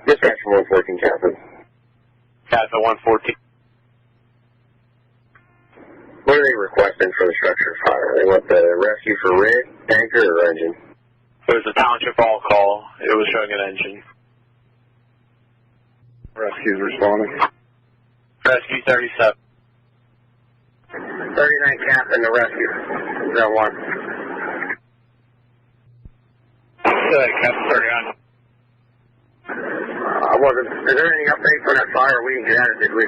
Dispatch from 114, Captain. Captain 114. What are they requesting for the structure fire? They want the rescue for rig, tanker, or engine? It was a township all call. It was showing an engine. Rescue's responding. Rescue 37. 39 Captain, the rescue. 01. Captain 39. Is there any update for that fire? We didn't get at it, did we?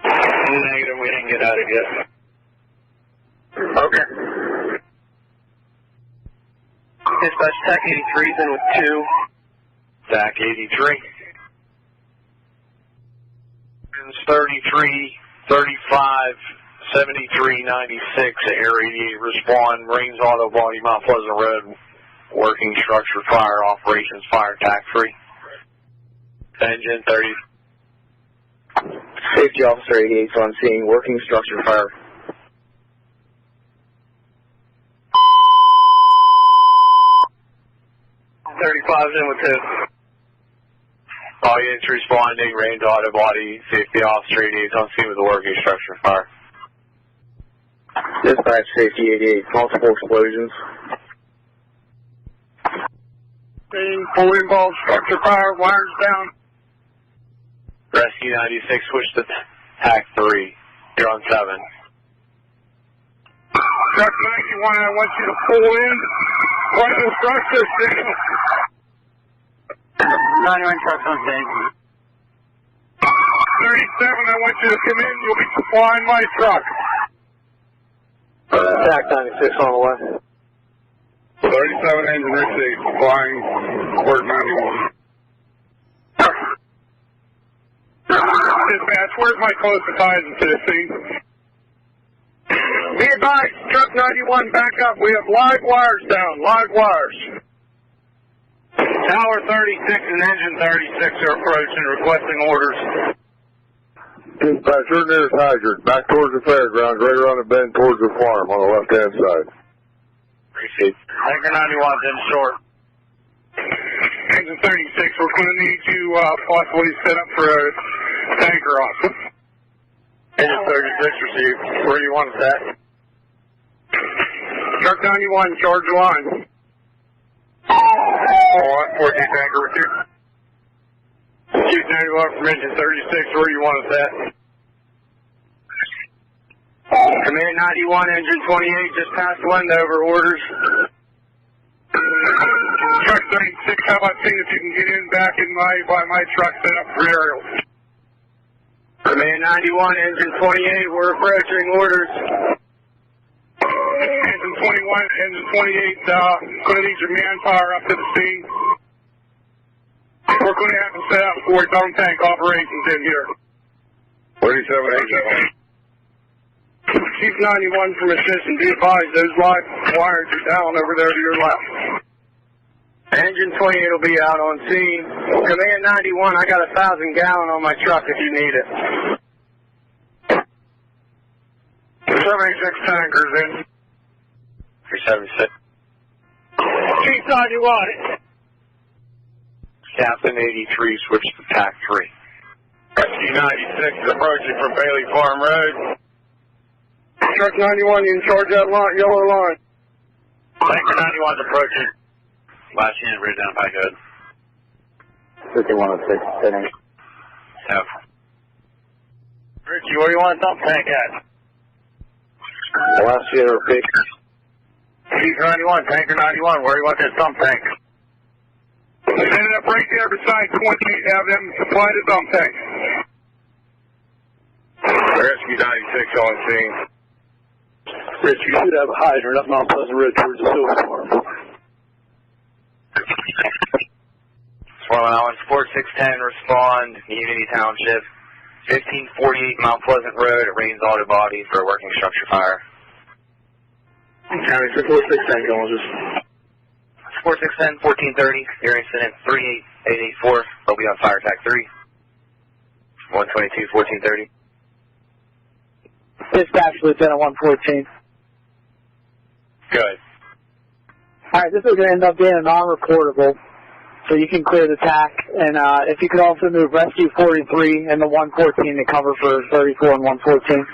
Negative, we didn't get at it yet. Okay. Dispatch TAC 83 is in with 2. TAC 83. 33, 35, 73, 96 at Air 88 respond. Rains Auto Body, Mount Pleasant Road. Working structure fire operations fire TAC 3. Engine 30. Safety Officer 88 on scene, working structure fire. In with 2. All units responding, Rains Auto Body, Safety Officer 88 on scene with the working structure fire. Dispatch Safety 88, multiple explosions. Being fully involved, structure fire, wires down. Rescue 96, switch to TAC 3. You're on 7. Truck 91, I want you to pull in. Right in the structure, 91 trucks on scene. 37, I want you to come in. You'll be supplying my truck. TAC 96 on the way. 37 engine received, supplying Port 91. Dispatch, where's my closest eyes to the scene? Be advised, truck 91, back up. We have live wires down, live wires. Tower 36 and engine 36 are approaching, requesting orders. Dispatch, you're nearest hydrant, back towards the fairgrounds, right around the bend towards the farm on the left-hand side. Appreciate it. Tanker 91's in short. Engine 36, we're going to need you possibly set up for a tanker off. Engine 36 received. Where do you want us at? Truck 91, charge the line. 14 tanker with you. Chief 91 from engine 36, where do you want us at? Command 91, engine 28, just passed Wendover, orders. Truck 36, how about seeing if you can get in back in by my truck set up for aerial? Command 91, engine 28, we're approaching, orders. Engine 21, engine 28, going to need your manpower up to the scene. We're going to have to set up for dump tank operations in here. 37 engine. Chief 91 from assistant, be advised, those live wires are down over there to your left. Engine 28 will be out on scene. Command 91, I got 1,000 gallon on my truck if you need it. 76 tankers in. 376. Chief 91. Captain 83, switch to TAC 3. Rescue 96 is approaching from Bailey Farm Road. Truck 91, you in charge of that line, yellow line. Tanker 91's approaching. Last unit, read down, by good. 5106, sitting. Yeah. Richie, where do you want to dump tank at? The last unit repeat. Chief 91, Tanker 91, where do you want this dump tank? Set it up right there beside 28, have them supply the dump tank. Rescue 96 on scene. Rich, you should have a hydrant up Mount Pleasant Road towards the silver farm. Swarm Allowance 4610, respond, Unity Township, 1548 Mount Pleasant Road at Rains Auto Body for a working structure fire. County 461 acknowledges. 4610, 1430, your incident 38884, they'll be on fire TAC 3. 122, 1430. Dispatch Lieutenant 114. Good. Alright, this is going to end up being a non-reportable. so you can clear the TAC. And if you could also move Rescue 43 and the 114 to cover for 34 and 114.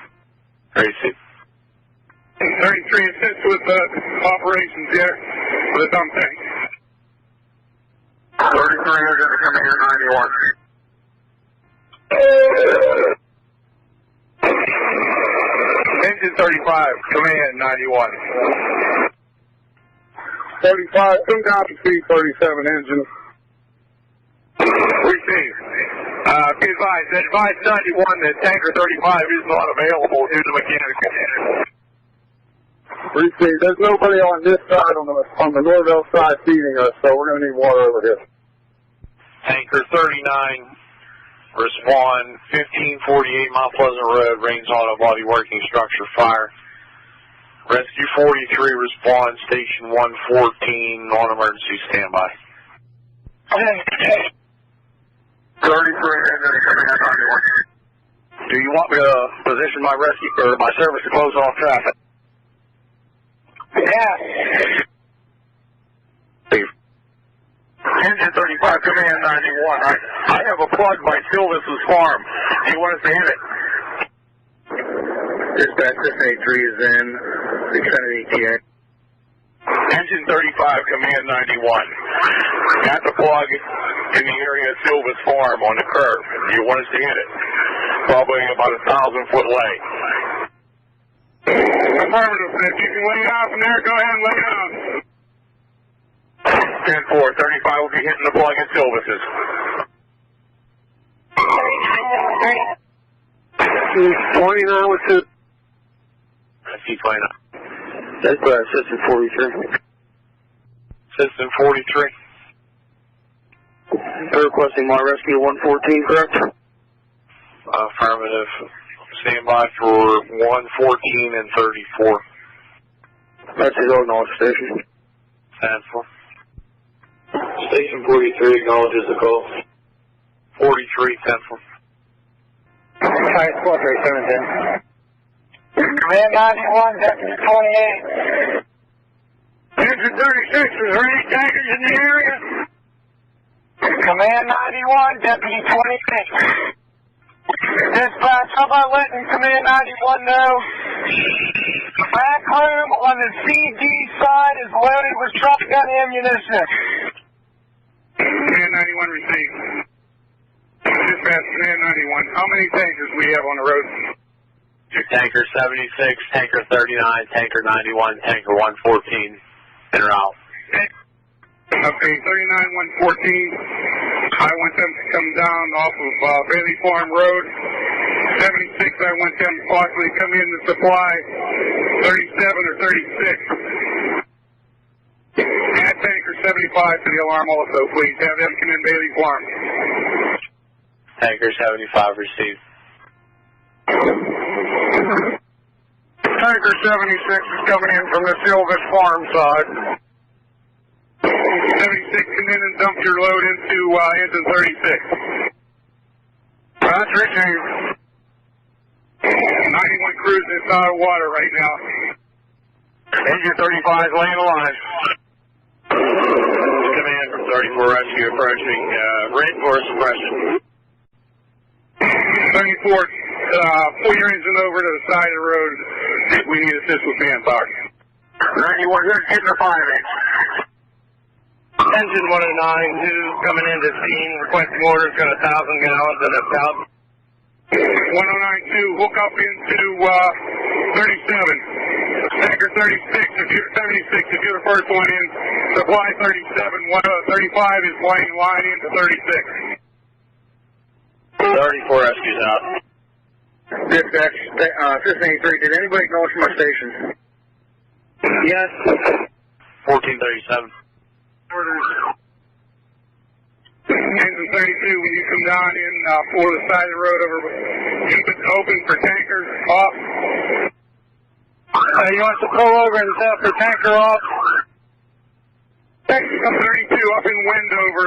36. 33 assist with operations here for the dump tank. 33 are going to come here 91. Engine 35, command 91. 35, come down to C37 engine. Receive. Be advised 91 that tanker 35 is not available due to mechanical issues. Receive. There's nobody on this side on the Norvell side feeding us, so we're going to need water over here. Tanker 39, respond 1548 Mount Pleasant Road, Rains Auto Body Working Structure Fire. Rescue 43, respond station 114, non-emergency standby. 33 engine coming in 91. Do you want me to position my rescue or my service to close off traffic? Yeah. Engine 35, command 91. I have a plug by Silvis's farm. Do you want us to hit it? Dispatch 683 is in. 670 ETA. Engine 35, command 91. Got the plug in the area of Silva's farm on the curve. Do you want us to hit it? Probably about 1,000-foot lay. Affirmative. If you can lay down from there, go ahead and lay down. 10-4, 35 will be hitting the plug in Silvis's. 29 with 2. Rescue 29. That's Assistant 43. Assistant 43. They're requesting my rescue 114, correct? Affirmative. Standby for 114 and 34. That's his acknowledged station. 10-4. Station 43 acknowledges the call. 43, 10-4. Alright, 437. Command 91, Deputy 28. Engine 36, is there any tankers in the area? Command 91, Deputy 28. Dispatch, how about letting Command 91 know? Back room on the CD side is loaded with shotgun ammunition. Command 91 received. Dispatch, Command 91. How many tankers we have on the road? Tanker 76, Tanker 39, Tanker 91, Tanker 114, and route. Okay, 39, 114. I want them to come down off of Bailey Farm Road. 76, I want them to possibly come in to supply 37 or 36. Add tanker 75 to the alarm also, please. Have them come in Bailey Farm. Tanker 75 received. Tanker 76 is coming in from the Silvis farm side. 76, come in and dump your load into engine 36. That's received. 91 cruising is out of water right now. Engine 35 is laying alive. Command from 34 Rescue approaching. Red for suppression. 34, pull your engine over to the side of the road. We need assist with manpower. 91, here's getting the 5-inch. Engine 109, coming into scene, requesting orders, got 1,000 gallons at a thousand. 1092, hook up into 37. Tanker 36, if you're 76, if you're the first one in, supply 37. 35 is laying line into 36. 34 rescues out. Dispatch, 683, did anybody acknowledge my station? Yes. 1437. Engine 32, when you come down in for the side of the road over, keep it open for tankers off. You want us to pull over and set up the tanker off? Texas 32 up in Wendover.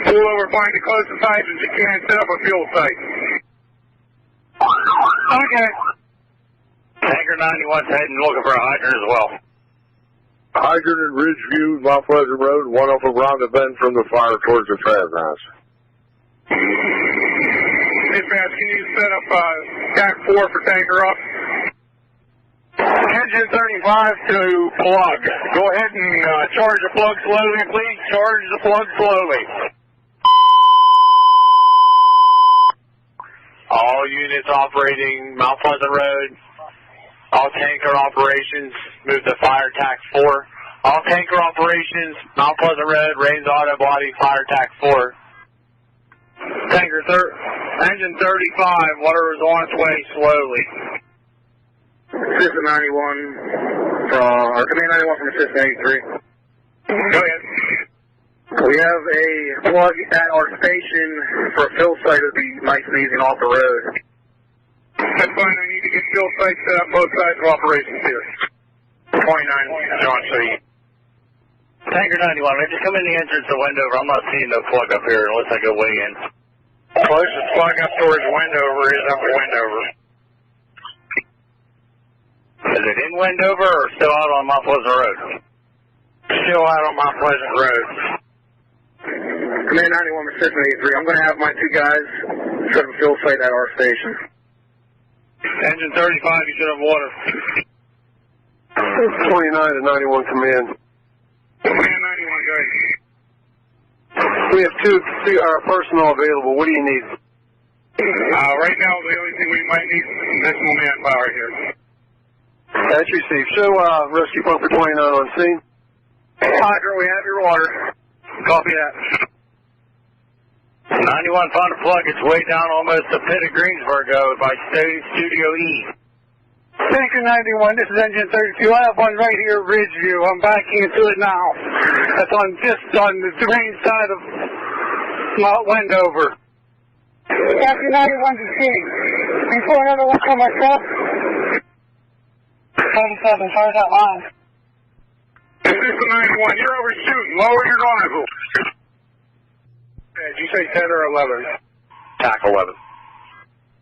Pull over, find the closest hydrant you can, set up a fuel site. Okay. Tanker 91's heading looking for a hydrant as well. Hydrant and Ridgeview, Mount Pleasant Road, one off of Ronda Bend from the fire towards the Fab House. Dispatch, can you set up TAC 4 for tanker up? Engine 35 to plug. Go ahead and charge the plug slowly, please. Charge the plug slowly. All units operating Mount Pleasant Road. All tanker operations move to fire TAC 4. All tanker operations, Mount Pleasant Road, Rains Auto Body, fire TAC 4. Tanker engine 35, water is on its way slowly. Assistant 91 from, or Command 91 from Assistant 83. Go ahead. We have a plug at our station for a fill site of the nice and easy off the road. That's fine, I need to get fill sites set up both sides of operations here. 29, John City. Tanker 91, I just come in the entrance to Wendover. I'm not seeing no plug up here unless I go way in. Closest plug up towards Wendover is up at Wendover. Is it in Wendover or still out on Mount Pleasant Road? Still out on Mount Pleasant Road. Command 91, Assistant 83. I'm going to have my two guys set up a fill site at our station. Engine 35, you should have water. 29 to 91 Command. Command 91, go ahead. We have two personnel available. What do you need? Right now, the only thing we might need is additional manpower here. That's received. Show rescue pump for 29 on scene. Hydrant, we have your water. Copy that. 91 found a plug. It's way down almost the pit of Greensburg by Studio E. Tanker 91, this is engine 32. I have one right here, Ridgeview. I'm backing into it now. That's just on the drain side of Mount Wendover. Tanker 91 to C. Before another one for myself. 37, charge that line. Assistant 91, you're overshooting. Lower your nozzle. Did you say 10 or 11? TAC 11.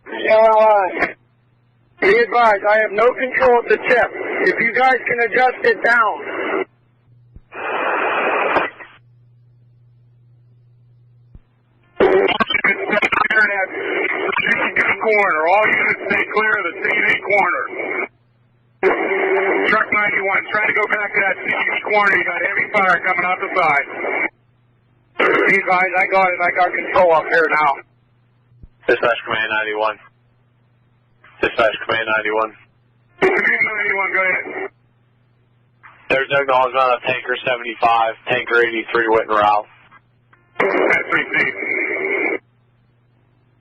LLI. Be advised, I have no control of the tip. If you guys can adjust it down. Clear that CD corner. All units stay clear of the CD corner. Truck 91, trying to go back to that CD corner. You got heavy fire coming out the side. You guys, I got it. I got control up here now. Dispatch Command 91. Dispatch Command 91. Command 91, go ahead. There's no acknowledgement of Tanker 75, Tanker 83, Whitten Ralph. That's received.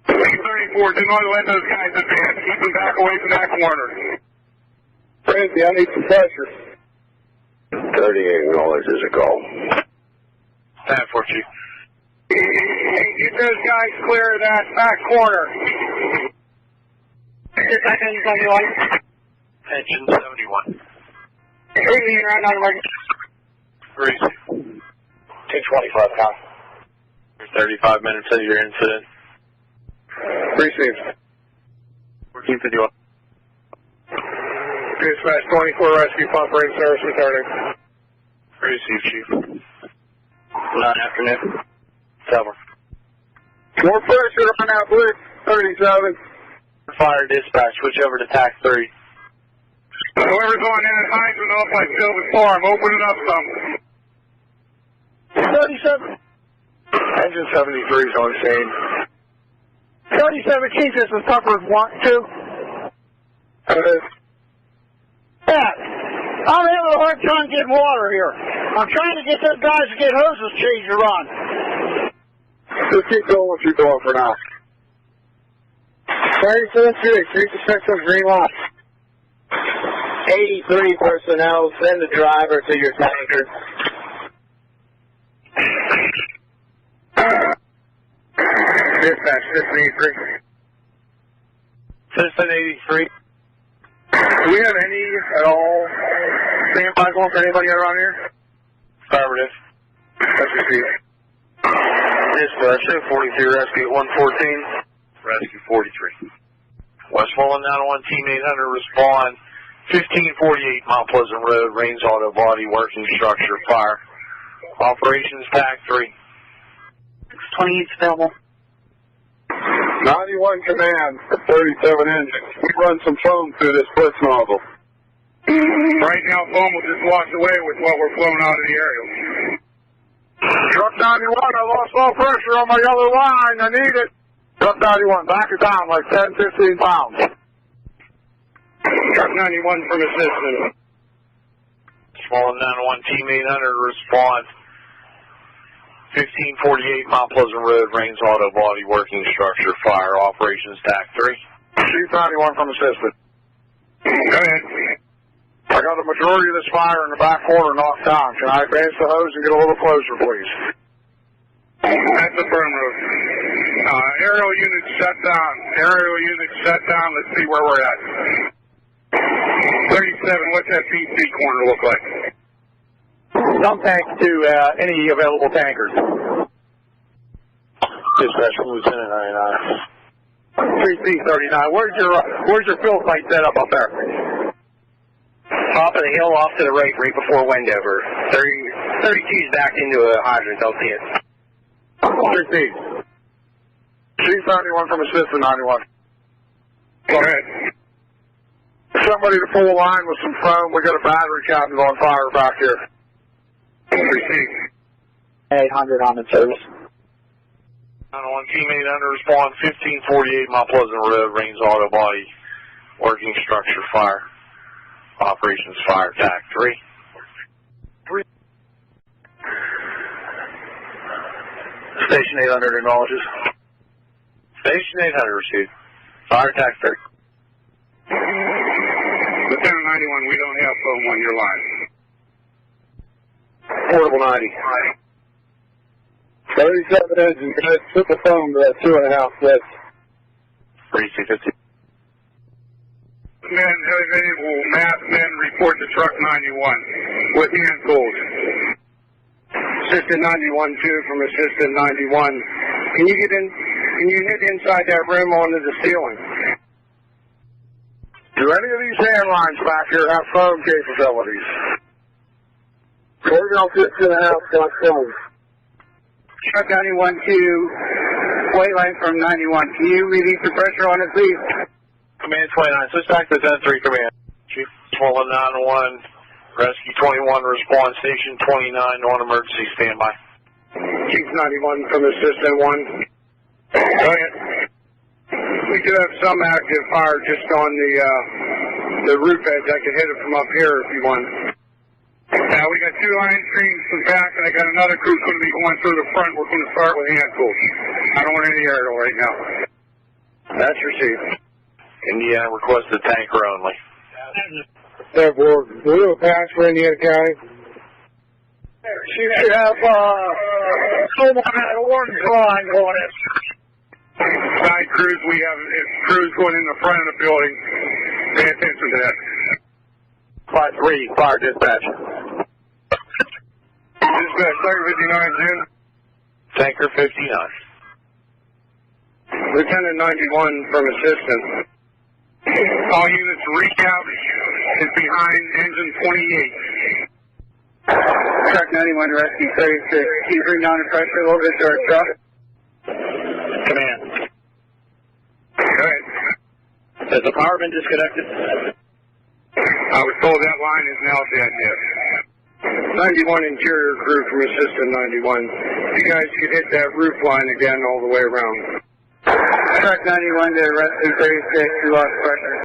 34, didn't want to let those guys advance. Keep them back away from that corner. Francie, I need some pressure. 38 acknowledges a call. 10-4, Chief. Get those guys clear of that back corner. Engine 71. Engine 71. Breathing around on emergency. Receive. 225, Con. 35 minutes into your incident. Received. 1451. Dispatch 24 rescue pump ring service returning. Receive, Chief. Good afternoon. Cover. More pressure on that blitz. 37. Fire dispatch, switch over to TAC 3. Whoever's on that hydrant off by Silver Farm, open it up some. 37. Engine 73 is on scene. 37, Chief, this is Tupper's 1-2. Yeah, I'm having a hard time getting water here. I'm trying to get those guys to get hoses changed to run. Just keep doing what you're doing for now. 37, 3% of green light. 83 personnel, send the driver to your tanker. Dispatch, Assistant 83. Assistant 83. Do we have any at all standby going for anybody around here? Affirmative. That's received. Dispatch, 43 Rescue at 114. Rescue 43. West Mullen 901, Team 800, respond. 1548 Mount Pleasant Road, Rains Auto Body, working structure, fire. Operations TAC 3. 28 available. 91 command, 37 engines. We run some foam through this blitz nozzle. Right now, foam will just wash away with what we're flowing out of the aerial. Truck 91, I lost all pressure on my yellow line. I need it. Truck 91, back it down like 10, 15 pounds. Truck 91 from assistant. Small 901 Team 800 respond. 1548 Mount Pleasant Road, Rains Auto Body, working structure, fire. Operations TAC 3. Chief 91 from assistant. Go ahead. I got the majority of this fire in the back corner knocked down. Can I advance the hose and get a little closer, please? That's the perimeter. Aerial unit shut down. Aerial unit shut down. Let's see where we're at. 37, what's that PC corner look like? Dump tanks to any available tankers. Dispatch from Lieutenant 99. 3C39. Where's your fill site set up there? Top of the hill off to the right before Wendover. 32's backed into a hydrant, I'll see it. 3C. Chief 91 from assistant 91. Go ahead. Somebody to pull a line with some foam. We got a battery cabinet on fire back here. 3C. 800 on the service. 901 Team 800 respond. 1548 Mount Pleasant Road, Rains Auto Body, working structure, fire. Operations fire TAC 3. Station 800 acknowledges. Station 800 received. Fire TAC 3. Lieutenant 91, we don't have foam on your line. Portable 90. 37 engines. Put the foam to that 2.5 sets. 3C50. Men, will mass men report to truck 91 with hand tools. Assistant 91 too from assistant 91. Can you get in? Can you hit inside that rim onto the ceiling? Do any of these hand lines back here have foam capabilities? We're going to 2.5 got foam. Truck 91 to white line from 91. Can you release the pressure on it, please? Command 29. Suspect Lieutenant 3 Command. Chief 191, Rescue 21, respond. Station 29 on emergency standby. Chief 91 from assistant 1. Go ahead. We do have some active fire just on the roof edge. I can hit it from up here if you want. Now we got 2 line streams from back, and I got another crew going to be going through the front. We're going to start with hand tools. I don't want any aerial right now. That's received. Indiana requested tanker only. That board. We do a pass for Indiana County. You have someone at a orange line on it. Side crews, we have crews going in the front of the building. Pay attention to that. 5-3, fire dispatch. Dispatch, Tanker 59, June. Tanker 59. Lieutenant 91 from assistant. All units, recap is behind engine 28. Truck 91 rescue 36. Can you bring down the pressure a little bit to our truck? Command. Go ahead. Has the power been disconnected? I was told that line is now dead, yes. 91 interior crew from assistant 91. You guys could hit that roof line again all the way around. Truck 91 to rescue 36. We lost pressure.